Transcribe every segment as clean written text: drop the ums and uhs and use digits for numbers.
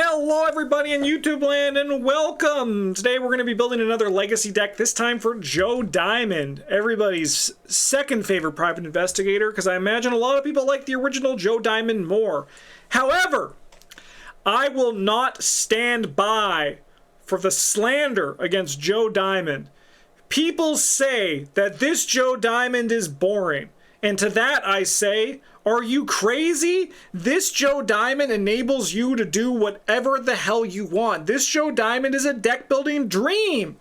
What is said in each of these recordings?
Hello everybody in YouTube land and welcome! Today we're going to be building another legacy deck, this time for Joe Diamond, everybody's second favorite private investigator, because I imagine a lot of people like the original Joe Diamond more. However, I will not stand by for the slander against Joe Diamond. People say that this Joe Diamond is boring, and to that I say, are you crazy? This Joe Diamond enables you to do whatever the hell you want. This Joe Diamond is a deck building dream.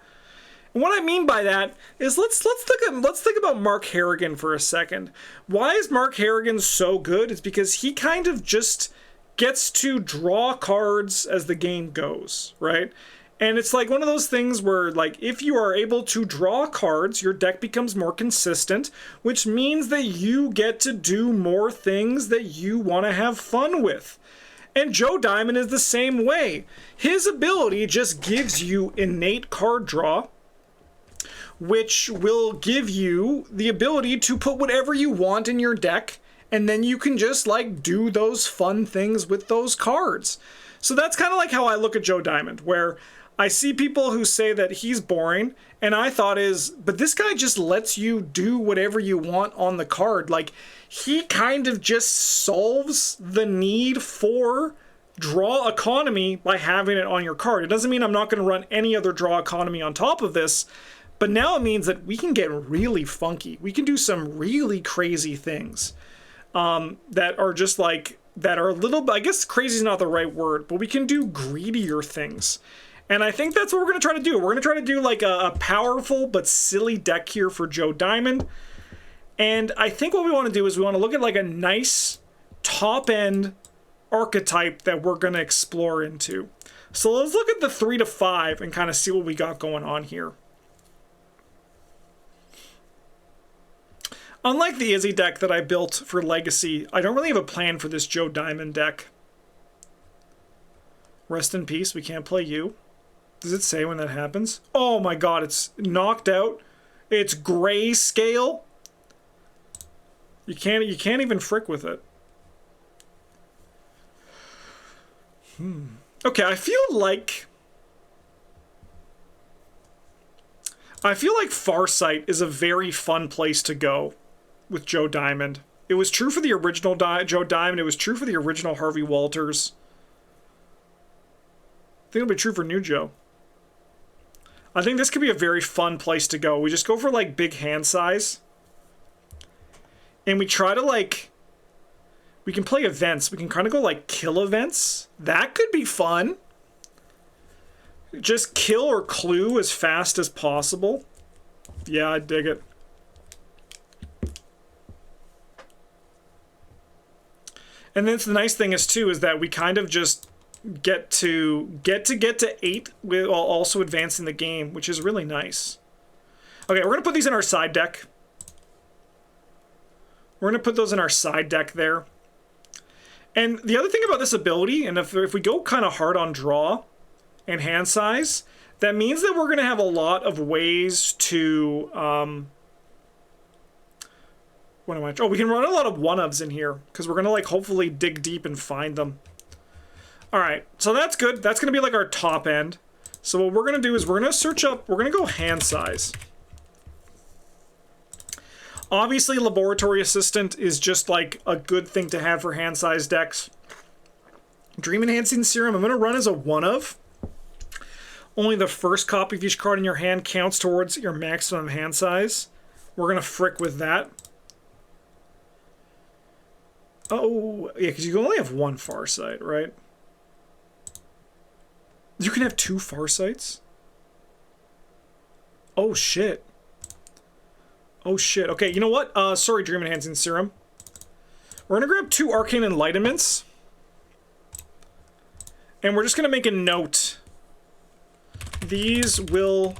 And what I mean by that is let's think about Mark Harrigan for a second. Why is Mark Harrigan so good? It's because he kind of just gets to draw cards as the game goes, right? And it's like one of those things where, like, if you are able to draw cards, your deck becomes more consistent, which means that you get to do more things that you want to have fun with. And Joe Diamond is the same way. His ability just gives you innate card draw, which will give you the ability to put whatever you want in your deck, and then you can just, like, do those fun things with those cards. So that's kind of like how I look at Joe Diamond, where I see people who say that he's boring, and I thought but this guy just lets you do whatever you want on the card. Like, he kind of just solves the need for draw economy by having it on your card. It doesn't mean I'm not going to run any other draw economy on top of this, but now it means that we can get really funky. We can do some really crazy things that are just like, that are a little, I guess crazy is not the right word, but we can do greedier things. And I think that's what we're going to try to do. We're going to try to do like a powerful but silly deck here for Joe Diamond. And I think what we want to do is we want to look at like a nice top-end archetype that we're going to explore into. So let's look at the 3 to 5 and kind of see what we got going on here. Unlike the Izzy deck that I built for Legacy, I don't really have a plan for this Joe Diamond deck. Rest in peace, we can't play you. Does it say when that happens? Oh my god, it's knocked out. It's grayscale. You can't even frick with it. Okay, I feel like Farsight is a very fun place to go with Joe Diamond. It was true for the original Joe Diamond. It was true for the original Harvey Walters. I think it'll be true for New Joe. I think this could be a very fun place to go. We just go for, like, big hand size. And we try to, like... We can play events. We can kind of go, like, kill events. That could be fun. Just kill or clue as fast as possible. Yeah, I dig it. And then the nice thing is, too, is that we kind of just get to 8 while also advancing the game, which is really nice. Okay, we're gonna put these in our side deck. We're gonna put those in our side deck there. And the other thing about this ability, and if we go kind of hard on draw and hand size, that means that we're gonna have a lot of ways to what am I? Oh, we can run a lot of one-ofs in here because we're gonna, like, hopefully dig deep and find them. Alright, so that's good. That's going to be like our top end. So what we're going to do is we're going to search up, we're going to go hand size. Obviously, Laboratory Assistant is just like a good thing to have for hand size decks. Dream Enhancing Serum, I'm going to run as a one-of. Only the first copy of each card in your hand counts towards your maximum hand size. We're going to frick with that. Oh, yeah, because you can only have one Farsight, right? You can have 2 Farsights? Oh, shit. Oh, shit. Okay, you know what? Sorry, Dream Enhancing Serum. We're going to grab 2 Arcane Enlightenments. And we're just going to make a note. These will...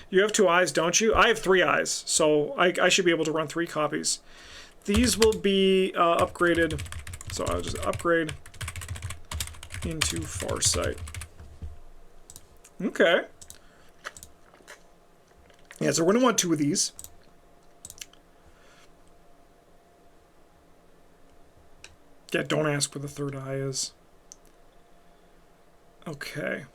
You have 2 eyes, don't you? I have 3 eyes, so I should be able to run 3 copies. These will be upgraded. So I'll just upgrade into Farsight. Okay. Yeah, so we're going to want 2 of these. Yeah, don't ask where the 3rd eye is. Okay.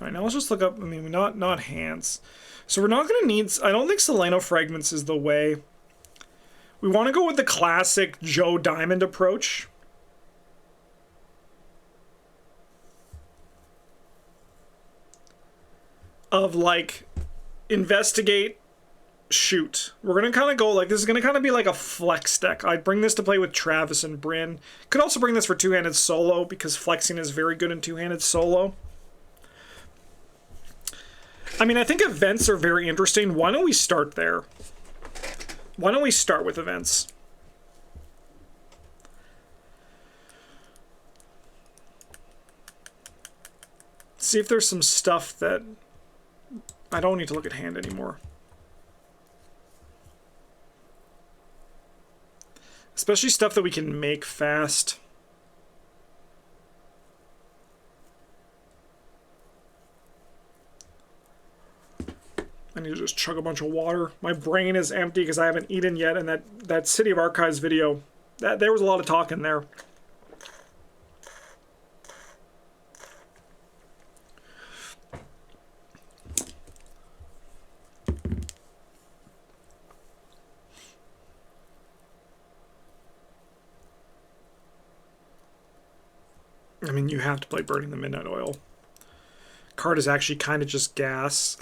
All right, now let's just look up, I mean, not hands. So we're not going to need, I don't think Solano fragments is the way. We want to go with the classic Joe Diamond approach. Of like, investigate, shoot. We're going to kind of go like, this is going to kind of be like a flex deck. I'd bring this to play with Travis and Bryn. Could also bring this for two-handed solo because flexing is very good in two-handed solo. I mean, I think events are very interesting. Why don't we start there? Why don't we start with events? See if there's some stuff that... I don't need to look at hand anymore. Especially stuff that we can make fast. I need to just chug a bunch of water. My brain is empty because I haven't eaten yet, and that City of Archives video, there was a lot of talk in there. I mean, you have to play Burning the Midnight Oil. Card is actually kind of just gas.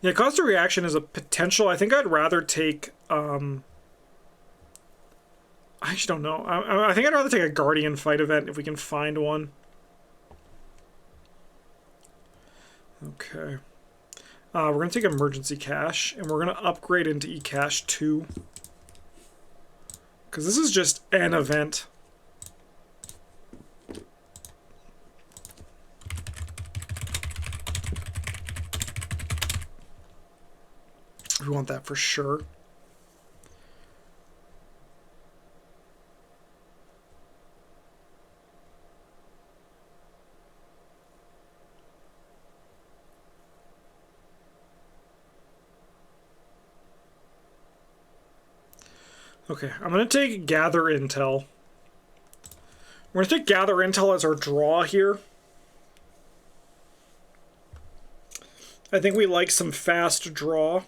Yeah, cost of reaction is a potential. I think I'd rather take... I actually don't know. I think I'd rather take a Guardian fight event if we can find one. Okay. We're going to take Emergency Cash, and we're going to upgrade into eCash 2. Because this is just an event. We want that for sure. Okay, I'm going to take Gather Intel. We're going to take Gather Intel as our draw here. I think we like some fast draw.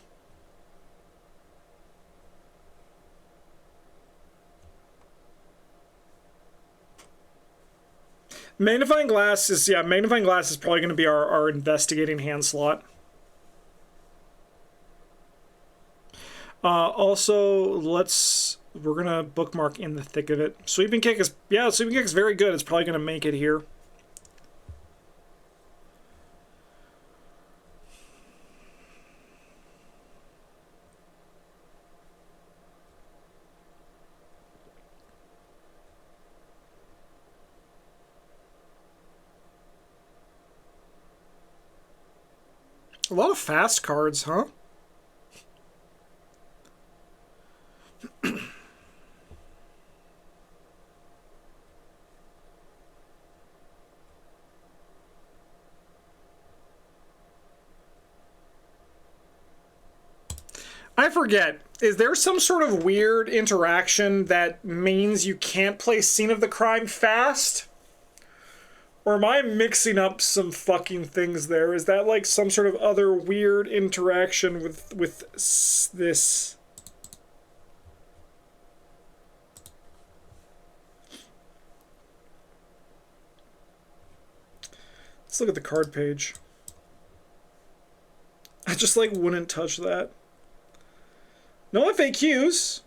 Magnifying Glass is, yeah, Magnifying Glass is probably going to be our investigating hand slot. Also, we're going to bookmark In the Thick of It. Sweeping Kick is, yeah, Sweeping Kick is very good. It's probably going to make it here. A lot of fast cards, huh? I forget. Is there some sort of weird interaction that means you can't play Scene of the Crime fast? Or am I mixing up some fucking things there? Is that like some sort of other weird interaction with this? Let's look at the card page. I just like wouldn't touch that. No FAQs.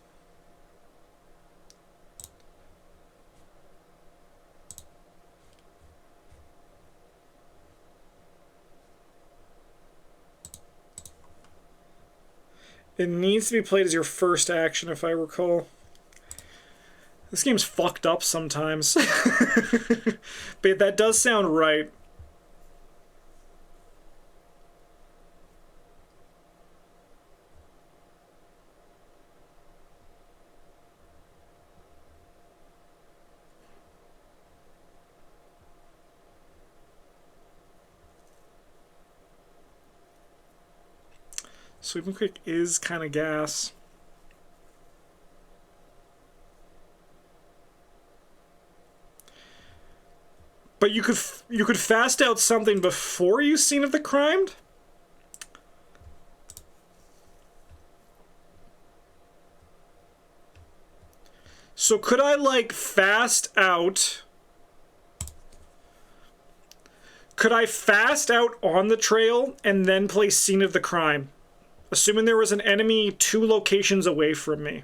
It needs to be played as your first action, if I recall. This game's fucked up sometimes. But that does sound right. Sweeping Quick is kind of gas. But you could fast out something before you scene of the crime? So could I, like, fast out... Could I fast out on the trail and then play scene of the crime? Assuming there was an enemy 2 locations away from me.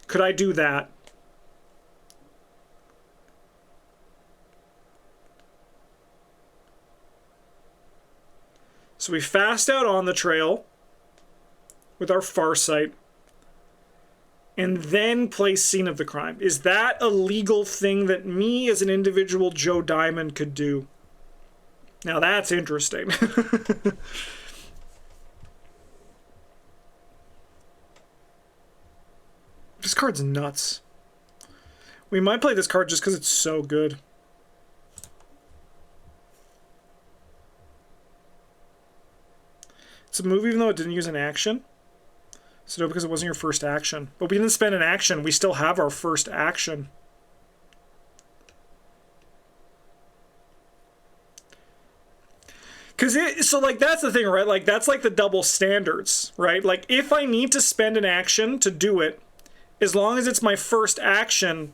Could I do that? So we fast out on the trail with our Farsight and then play scene of the crime. Is that a legal thing that me as an individual Joe Diamond could do? Now that's interesting. This card's nuts. We might play this card just because it's so good. It's a move even though it didn't use an action. So no, because it wasn't your first action. But we didn't spend an action. We still have our first action. So, like, that's the thing, right? Like, that's like the double standards, right? Like, if I need to spend an action to do it, as long as it's my first action,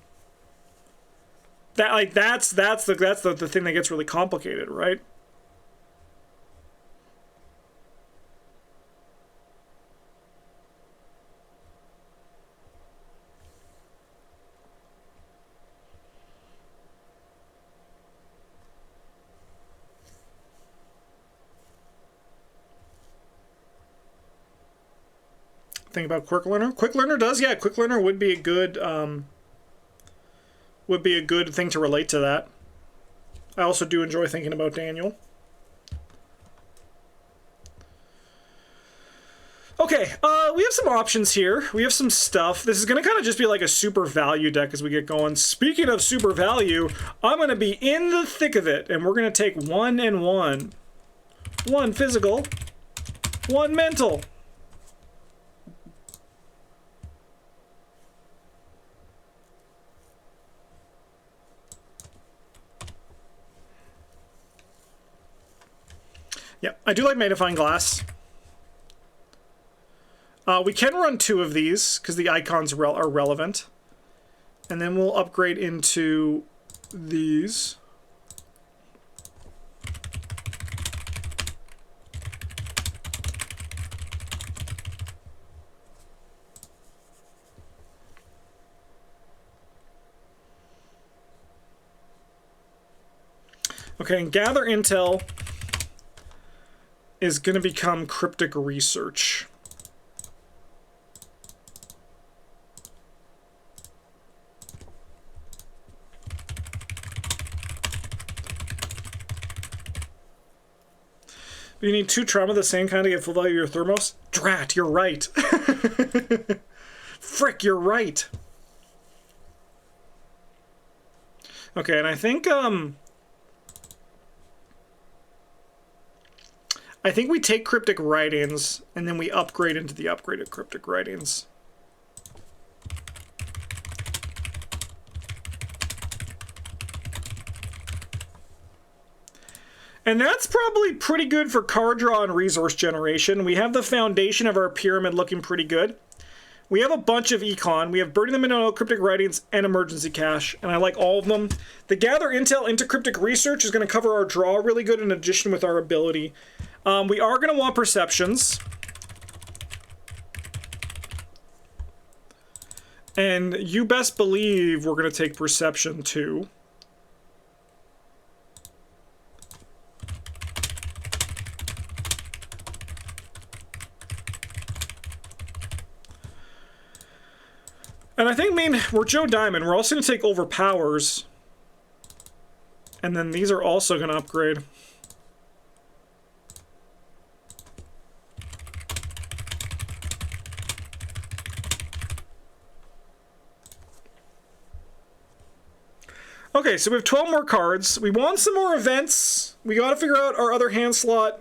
that, like, that's the thing that gets really complicated, right? Think about Quick Learner. Quick Learner does, yeah. Quick Learner would be a good thing to relate to that. I also do enjoy thinking about Daniel. Okay, we have some options here. We have some stuff. This is going to kind of just be like a super value deck as we get going. Speaking of super value, I'm going to be in the thick of it, and we're going to take 1 and 1. 1 physical, 1 mental. Yeah, I do like Magnifying Glass. We can run 2 of these because the icons are relevant. And then we'll upgrade into these. Okay, and Gather Intel is going to become Cryptic Research. You need 2 trauma, the same kind to get full value of your Thermos? Drat, you're right. Frick, you're right. Okay, and I think we take Cryptic Writings, and then we upgrade into the upgraded Cryptic Writings. And that's probably pretty good for card draw and resource generation. We have the foundation of our pyramid looking pretty good. We have a bunch of econ. We have Burning the Midnight, Cryptic Writings, and Emergency Cash, and I like all of them. The Gather Intel into Cryptic Research is going to cover our draw really good in addition with our ability. We are going to want Perceptions. And you best believe we're going to take Perception too. And I think, we're Joe Diamond. We're also going to take Overpowers. And then these are also going to upgrade. Okay, so we have 12 more cards. We want some more events. We got to figure out our other hand slot.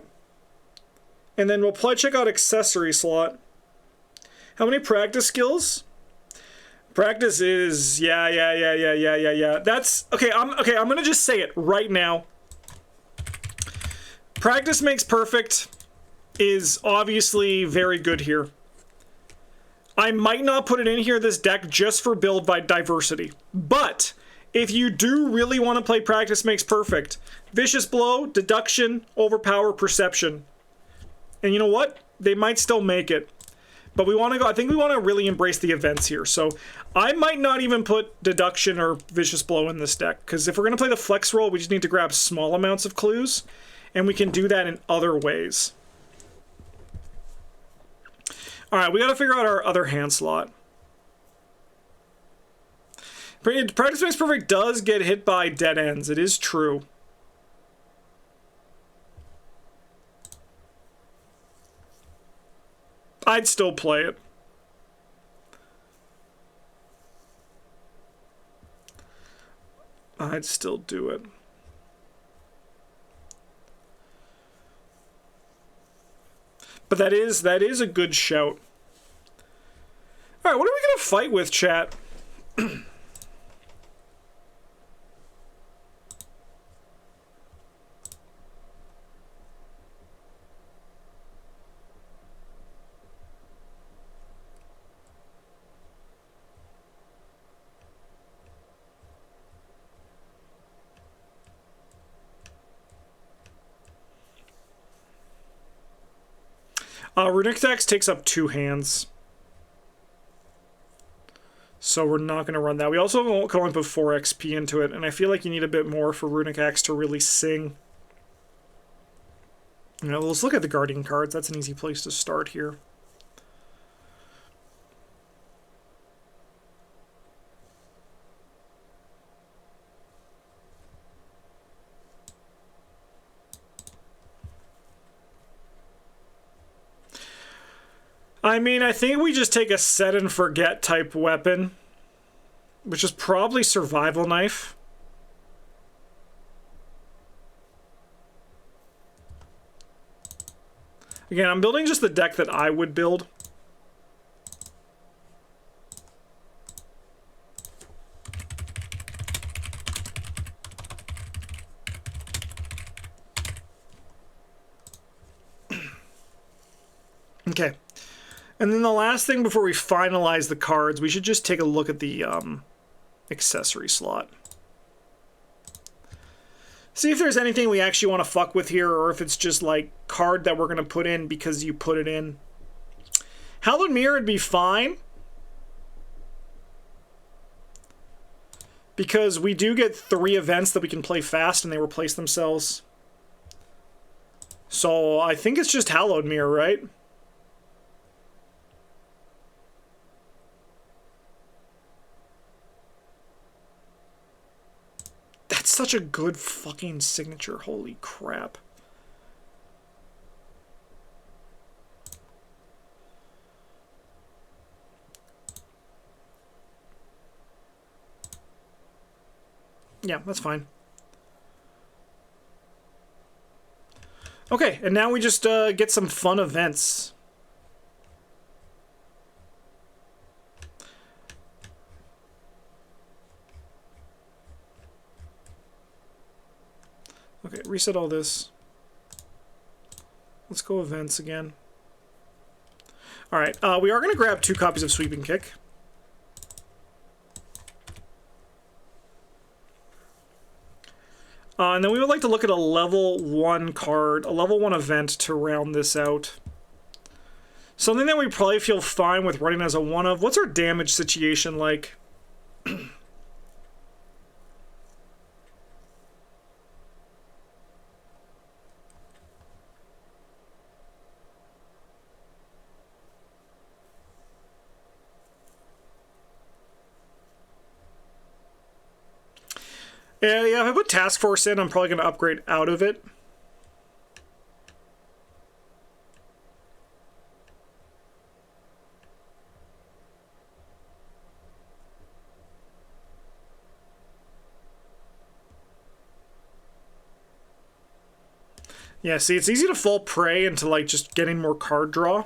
And then we'll probably check out accessory slot. How many practice skills? Practice is, yeah. That's, okay, I'm gonna just say it right now. Practice makes perfect is obviously very good here. I might not put it in here, this deck, just for build by diversity. But if you do really want to play practice makes perfect, vicious blow, deduction, overpower, perception. And you know what? They might still make it. But we want to go, I think we want to really embrace the events here. So I might not even put deduction or vicious blow in this deck, because if we're going to play the flex roll, we just need to grab small amounts of clues, and we can do that in other ways. All right, we got to figure out our other hand slot. Practice makes perfect does get hit by dead ends. It is true. I'd still play it. I'd still do it. But that is a good shout. All right, what are we gonna fight with, chat? Runic Dex takes up 2 hands. So we're not going to run that. We also can only put 4 XP into it, and I feel like you need a bit more for Runic Axe to really sing. You know, let's look at the Guardian cards. That's an easy place to start here. I mean, I think we just take a set and forget type weapon, which is probably survival knife. Again, I'm building just the deck that I would build. Okay. And then the last thing before we finalize the cards, we should just take a look at the accessory slot. See if there's anything we actually want to fuck with here, or if it's just like card that we're going to put in because you put it in. Hallowed Mirror would be fine, because we do get 3 events that we can play fast and they replace themselves. So I think it's just Hallowed Mirror, right? That's such a good fucking signature. Holy crap. Yeah, that's fine. Okay, and now we just get some fun events. Okay, reset all this. Let's go events again. Alright, we are going to grab 2 copies of Sweeping Kick. And then we would like to look at a level 1 card, a level 1 event to round this out. Something that we probably feel fine with running as a 1 of. What's our damage situation like? Yeah, if I put Task Force in, I'm probably going to upgrade out of it. Yeah, see, it's easy to fall prey into, like, just getting more card draw.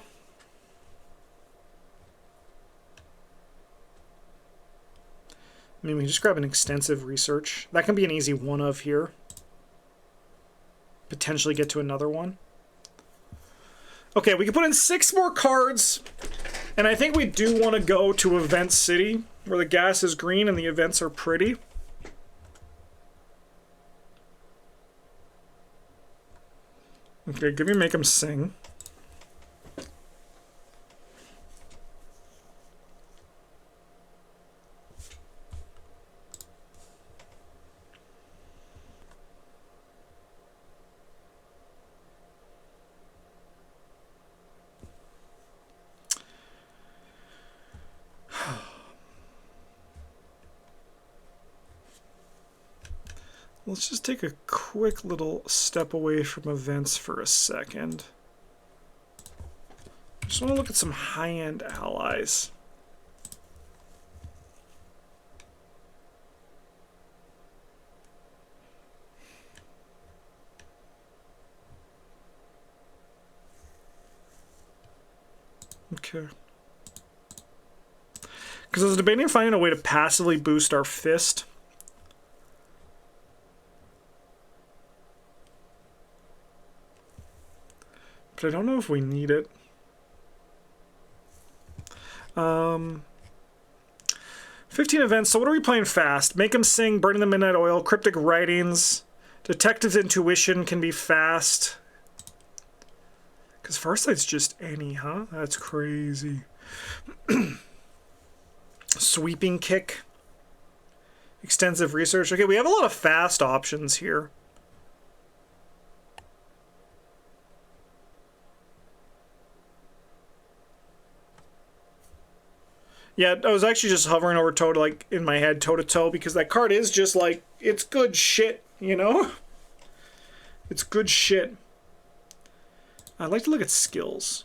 I mean, we can just grab an extensive research. That can be an easy one of here. Potentially get to another one. Okay, we can put in 6 more cards. And I think we do want to go to Event City, where the gas is green and the events are pretty. Okay, give me Make 'em Sing. Let's just take a quick little step away from events for a second. Just want to look at some high-end allies. Okay. Because I was debating finding a way to passively boost our fist. But I don't know if we need it. 15 events, so what are we playing fast? Make 'em Sing, Burning the Midnight Oil, Cryptic Writings, Detective's Intuition can be fast. Because Farsight's just any, huh? That's crazy. Sweeping Kick. Extensive Research. Okay, we have a lot of fast options here. Yeah, I was actually just hovering over toe to, like, in my head, toe to toe, because that card is just like, it's good shit, you know? It's good shit. I'd like to look at skills.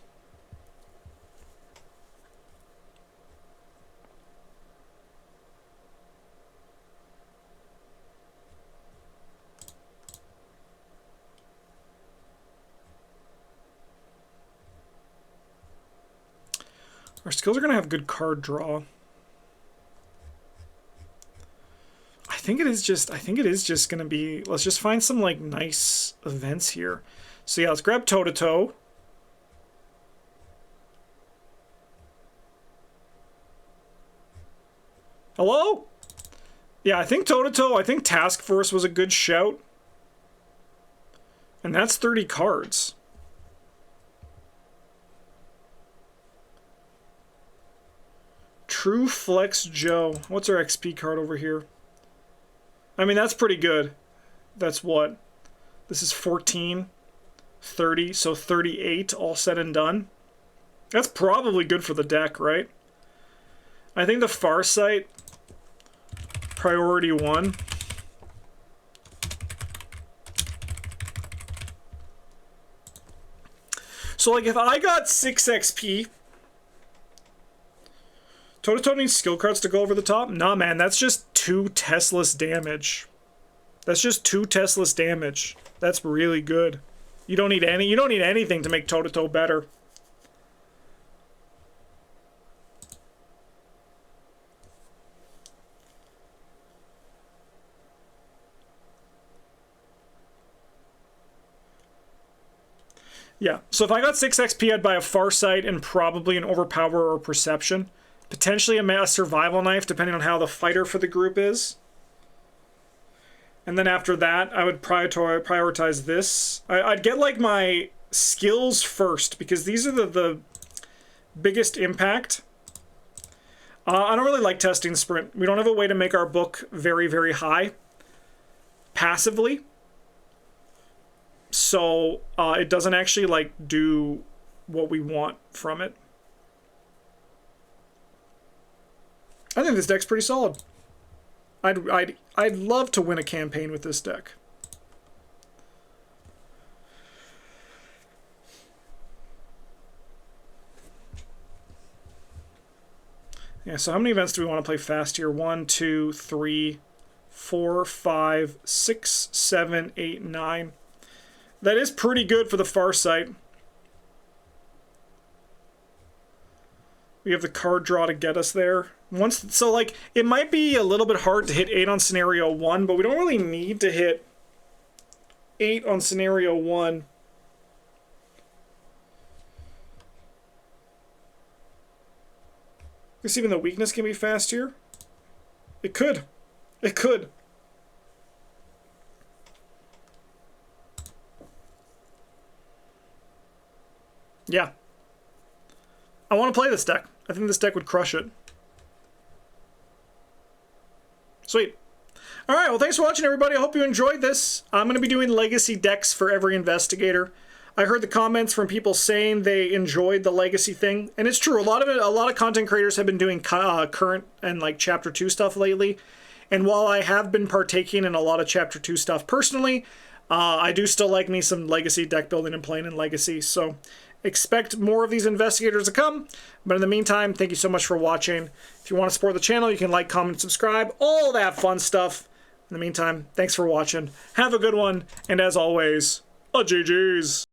Our skills are going to have good card draw. I think it is just going to be, let's just find some, like, nice events here. So yeah, let's grab toe to toe. Hello? Yeah, I think toe to toe, I think Task Force was a good shout. And that's 30 cards. True Flex Joe. What's our XP card over here? I mean, that's pretty good. That's what? This is 14, 30, so 38 all said and done. That's probably good for the deck, right? I think the Farsight, priority 1. So, like, if I got 6 XP... Toe-to-toe needs skill cards to go over the top? Nah, man, that's just 2 Teslas damage. That's just 2 Teslas damage. That's really good. You don't need anything to make toe-to-toe better. Yeah, so if I got 6 XP, I'd buy a Farsight and probably an Overpower or Perception. Potentially a survival knife, depending on how the fighter for the group is. And then after that, I would prioritize this. I'd get, like, my skills first, because these are the biggest impact. I don't really like testing sprint. We don't have a way to make our book very, very high passively. So it doesn't actually, like, do what we want from it. I think this deck's pretty solid. I'd love to win a campaign with this deck. Yeah, so how many events do we want to play fast here? 1, 2, 3, 4, 5, 6, 7, 8, 9. That is pretty good for the Farsight. We have the card draw to get us there. So, like, it might be a little bit hard to hit 8 on scenario 1, but we don't really need to hit 8 on scenario 1. I guess even the weakness can be fast here. It could. It could. Yeah. I want to play this deck. I think this deck would crush it. Sweet. Alright, well thanks for watching everybody. I hope you enjoyed this. I'm going to be doing legacy decks for every investigator. I heard the comments from people saying they enjoyed the legacy thing, and it's true. A lot of content creators have been doing current and like chapter 2 stuff lately. And while I have been partaking in a lot of chapter 2 stuff personally, I do still like me some legacy deck building and playing in legacy. So expect more of these investigators to come. But in the meantime, thank you so much for watching. If you want to support the channel, you can like, comment, subscribe, all that fun stuff. In the meantime, thanks for watching. Have a good one. And as always, GG's.